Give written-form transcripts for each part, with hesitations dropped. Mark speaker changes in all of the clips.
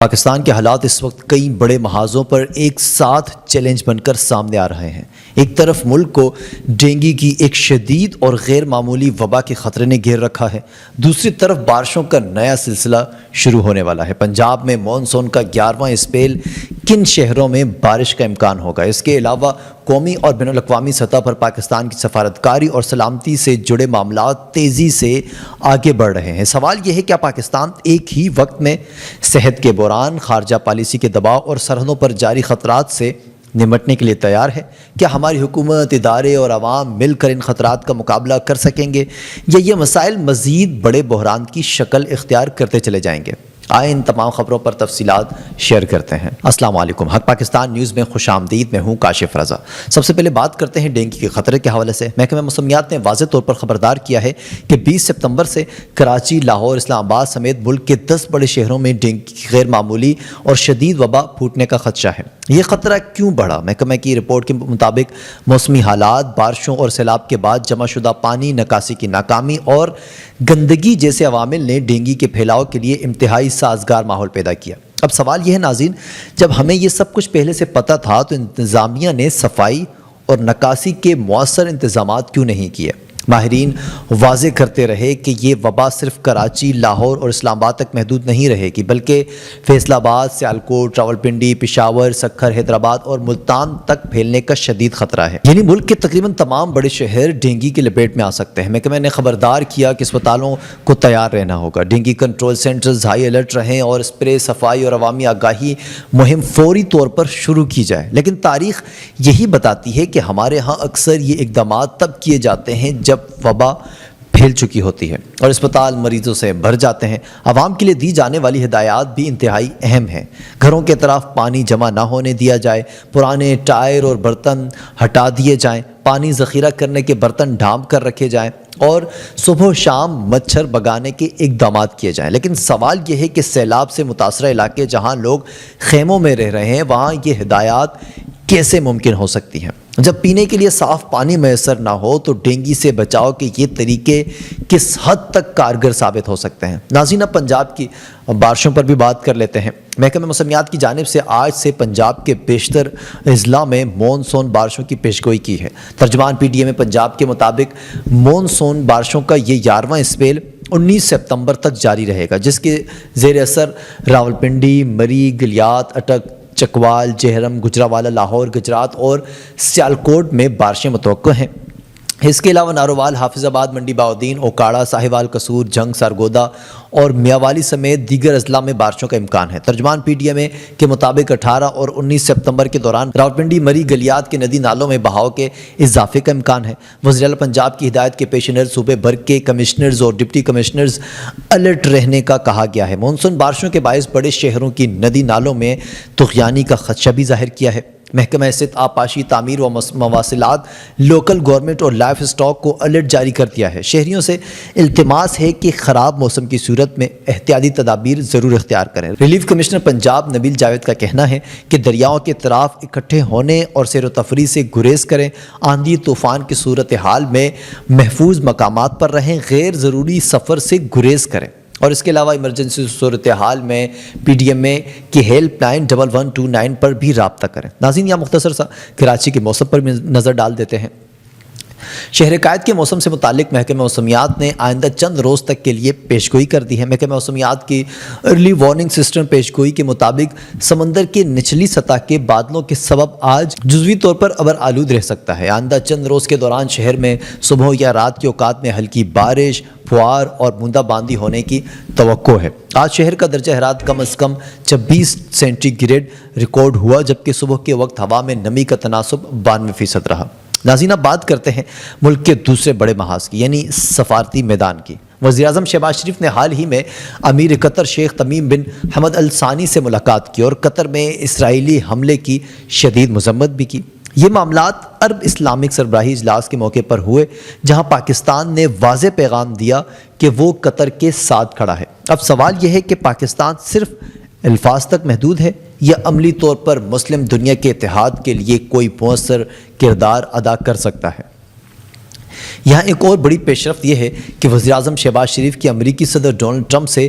Speaker 1: پاکستان کے حالات اس وقت کئی بڑے محاذوں پر ایک ساتھ چیلنج بن کر سامنے آ رہے ہیں۔ ایک طرف ملک کو ڈینگی کی ایک شدید اور غیر معمولی وبا کے خطرے نے گھیر رکھا ہے، دوسری طرف بارشوں کا نیا سلسلہ شروع ہونے والا ہے۔ پنجاب میں مانسون کا 11واں اسپیل، کن شہروں میں بارش کا امکان ہوگا؟ اس کے علاوہ قومی اور بین الاقوامی سطح پر پاکستان کی سفارتکاری اور سلامتی سے جڑے معاملات تیزی سے آگے بڑھ رہے ہیں۔ سوال یہ ہے، کیا پاکستان ایک ہی وقت میں صحت کے بحران، خارجہ پالیسی کے دباؤ اور سرحدوں پر جاری خطرات سے نمٹنے کے لیے تیار ہے؟ کیا ہماری حکومت، ادارے اور عوام مل کر ان خطرات کا مقابلہ کر سکیں گے، یا یہ مسائل مزید بڑے بحران کی شکل اختیار کرتے چلے جائیں گے؟ آئے ان تمام خبروں پر تفصیلات شیئر کرتے ہیں۔ السلام علیکم، حق پاکستان نیوز میں خوش آمدید۔ میں ہوں کاشف رضا۔ سب سے پہلے بات کرتے ہیں ڈینگی کے خطرے کے حوالے سے۔ محکمہ موسمیات نے واضح طور پر خبردار کیا ہے کہ 20 ستمبر سے کراچی، لاہور، اسلام آباد سمیت ملک کے 10 بڑے شہروں میں ڈینگی کی غیر معمولی اور شدید وبا پھوٹنے کا خدشہ ہے۔ یہ خطرہ کیوں بڑھا؟ محکمہ کی رپورٹ کے مطابق موسمی حالات، بارشوں اور سیلاب کے بعد جمع شدہ پانی، نکاسی کی ناکامی اور گندگی جیسے عوامل نے ڈینگی کے پھیلاؤ کے لیے انتہائی سازگار ماحول پیدا کیا۔ اب سوال یہ ہے ناظرین، جب ہمیں یہ سب کچھ پہلے سے پتہ تھا تو انتظامیہ نے صفائی اور نکاسی کے مؤثر انتظامات کیوں نہیں کیے؟ ماہرین واضح کرتے رہے کہ یہ وبا صرف کراچی، لاہور اور اسلام آباد تک محدود نہیں رہے گی، بلکہ فیصل آباد، سیالکوٹ، راولپنڈی، پشاور، سکھر، حیدرآباد اور ملتان تک پھیلنے کا شدید خطرہ ہے۔ یعنی ملک کے تقریباً تمام بڑے شہر ڈینگی کی لپیٹ میں آ سکتے ہیں۔ محکمہ نے خبردار کیا کہ اسپتالوں کو تیار رہنا ہوگا، dengue control centres high alert رہیں اور اسپرے، صفائی اور عوامی آگاہی مہم فوری طور پر شروع کی جائے۔ لیکن تاریخ یہی بتاتی ہے کہ ہمارے ہاں اکثر یہ اقدامات تب کیے جاتے ہیں جب وبا پھیل چکی ہوتی ہے اور اسپتال مریضوں سے بھر جاتے ہیں۔ عوام کے لیے دی جانے والی ہدایات بھی انتہائی اہم ہیں۔ گھروں کے طرف پانی جمع نہ ہونے دیا جائے، پرانے ٹائر اور برتن ہٹا دیے جائیں، پانی ذخیرہ کرنے کے برتن ڈھانپ کر رکھے جائیں اور صبح و شام مچھر بھگانے کے اقدامات کیے جائیں۔ لیکن سوال یہ ہے کہ سیلاب سے متاثرہ علاقے جہاں لوگ خیموں میں رہ رہے ہیں، وہاں یہ ہدایات کیسے ممکن ہو سکتی ہیں؟ جب پینے کے لیے صاف پانی میسر نہ ہو تو ڈینگی سے بچاؤ کے یہ طریقے کس حد تک کارگر ثابت ہو سکتے ہیں؟ ناظرین، اب پنجاب کی بارشوں پر بھی بات کر لیتے ہیں۔ محکمہ موسمیات کی جانب سے آج سے پنجاب کے بیشتر اضلاع میں مونسون بارشوں کی پیشگوئی کی ہے۔ ترجمان PTM پنجاب کے مطابق مونسون بارشوں کا یہ 11واں اسپیل 19 ستمبر تک جاری رہے گا، جس کے زیر اثر راولپنڈی، مری، گلیات، اٹک، چکوال، جہرم، گجرانوالہ، لاہور، گجرات اور سیالکوٹ میں بارشیں متوقع ہیں۔ اس کے علاوہ ناروال، حافظ آباد، منڈی بہاؤدین، اوکاڑا، ساہیوال، قصور، جنگ، سرگودا اور میاوالی سمیت دیگر اضلاع میں بارشوں کا امکان ہے۔ ترجمان PTM کے مطابق 18 اور 19 ستمبر کے دوران راولپنڈی، مری، گلیات کے ندی نالوں میں بہاؤ کے اضافے کا امکان ہے۔ وزیر اعلیٰ پنجاب کی ہدایت کے پیش نظر صوبے بھر کے کمشنرز اور ڈپٹی کمشنرز الرٹ رہنے کا کہا گیا ہے۔ مونسون بارشوں کے باعث بڑے شہروں کی ندی نالوں میں طغیانی کا خدشہ بھی ظاہر کیا ہے۔ محکمہ حیثیت آبپاشی، تعمیر و مواصلات، لوکل گورنمنٹ اور لائف اسٹاک کو الرٹ جاری کر دیا ہے۔ شہریوں سے التماس ہے کہ خراب موسم کی صورت میں احتیاطی تدابیر ضرور اختیار کریں۔ ریلیف کمشنر پنجاب نبیل جاوید کا کہنا ہے کہ دریاؤں کے اطراف اکٹھے ہونے اور سیر و تفریح سے گریز کریں، آندھی طوفان کی صورتحال میں محفوظ مقامات پر رہیں، غیر ضروری سفر سے گریز کریں، اور اس کے علاوہ ایمرجنسی صورتحال میں PTM کی ہیلپ لائن 1129 پر بھی رابطہ کریں۔ ناظرین، یہاں مختصر سا کراچی کے موسم پر نظر ڈال دیتے ہیں۔ شہر قائد کے موسم سے متعلق محکمہ موسمیات نے آئندہ چند روز تک کے لیے پیشگوئی کر دی ہے۔ محکمہ موسمیات کی ارلی وارننگ سسٹم پیشگوئی کے مطابق سمندر کی نچلی سطح کے بادلوں کے سبب آج جزوی طور پر ابر آلود رہ سکتا ہے۔ آئندہ چند روز کے دوران شہر میں صبح یا رات کے اوقات میں ہلکی بارش، پھوار اور بوندا باندی ہونے کی توقع ہے۔ آج شہر کا درجہ حرارت کم از کم 26 سینٹی گریڈ ریکارڈ ہوا، جبکہ صبح کے وقت ہوا میں نمی کا تناسب 92% رہا۔ ناظرین، اب بات کرتے ہیں ملک کے دوسرے بڑے محاذ کی، یعنی سفارتی میدان کی۔ وزیراعظم شہباز شریف نے حال ہی میں امیر قطر شیخ تمیم بن حمد ال ثانی سے ملاقات کی اور قطر میں اسرائیلی حملے کی شدید مذمت بھی کی۔ یہ معاملات عرب اسلامک سربراہی اجلاس کے موقع پر ہوئے، جہاں پاکستان نے واضح پیغام دیا کہ وہ قطر کے ساتھ کھڑا ہے۔ اب سوال یہ ہے کہ پاکستان صرف الفاظ تک محدود ہے یا عملی طور پر مسلم دنیا کے اتحاد کے لیے کوئی مؤثر کردار ادا کر سکتا ہے؟ یہاں ایک اور بڑی پیش رفت یہ ہے کہ وزیراعظم شہباز شریف کی امریکی صدر ڈونلڈ ٹرمپ سے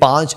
Speaker 1: 5